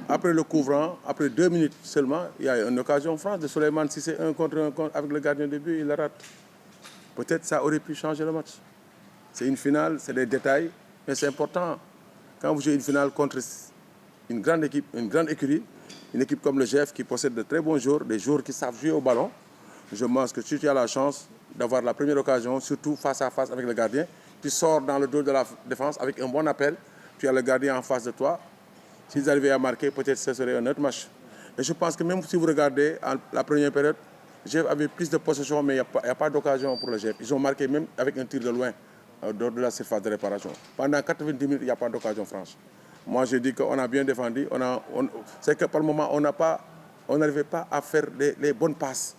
après le couvrant, après 2 minutes seulement, il y a une occasion franche de Souleymane Cissé, 1 contre 1 avec le gardien de but, il la rate. Peut-être ça aurait pu changer le match. C'est une finale, c'est des détails, mais c'est important. Quand vous jouez une finale contre une grande équipe, une grande écurie, une équipe comme le GF qui possède de très bons joueurs, des joueurs qui savent jouer au ballon, je pense que si tu as la chance d'avoir la première occasion, surtout face à face avec le gardien, tu sors dans le dos de la défense avec un bon appel, tu as le gardien en face de toi. S'ils arrivaient à marquer, peut-être ce serait un autre match. Et je pense que même si vous regardez la première période, le GF avait plus de possession, mais il n'y a pas d'occasion pour le GF. Ils ont marqué même avec un tir de loin, dehors de la surface de réparation. Pendant 90 minutes, il n'y a pas d'occasion franche. Moi, je dis qu'on a bien défendu. C'est que par moment, on n'arrivait pas à faire les bonnes passes,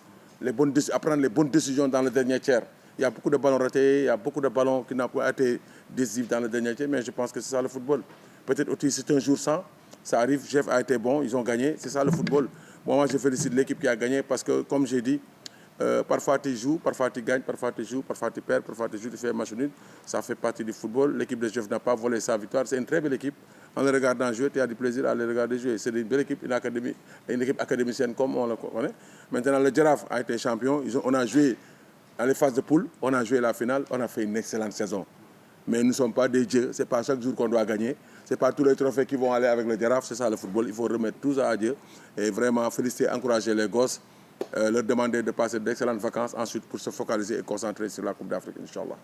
à prendre les bonnes décisions dans le dernier tiers. Il y a beaucoup de ballons ratés, il y a beaucoup de ballons qui n'ont pas été décisifs dans le dernier tiers, mais je pense que c'est ça le football. Peut-être aussi c'est un jour sans, ça arrive, Jeff a été bon, ils ont gagné, c'est ça le football. Moi, je félicite l'équipe qui a gagné parce que, comme j'ai dit, parfois tu joues, parfois tu gagnes, parfois tu joues, parfois tu perds, parfois tu joues, tu fais un match nul. Ça fait partie du football. L'équipe de Jeff n'a pas volé sa victoire. C'est une très belle équipe. En le regardant jouer, tu as du plaisir à les regarder jouer. C'est une belle équipe, une équipe académicienne comme on le connaît. Maintenant, le Giraffe a été champion. On a joué dans les phases de poule, on a joué la finale, on a fait une excellente saison. Mais nous ne sommes pas des dieux, ce n'est pas chaque jour qu'on doit gagner. Ce n'est pas tous les trophées qui vont aller avec le Giraffe, c'est ça le football. Il faut remettre tout ça à Dieu et vraiment féliciter, encourager les gosses, leur demander de passer d'excellentes vacances ensuite pour se focaliser et concentrer sur la Coupe d'Afrique, Inch'Allah.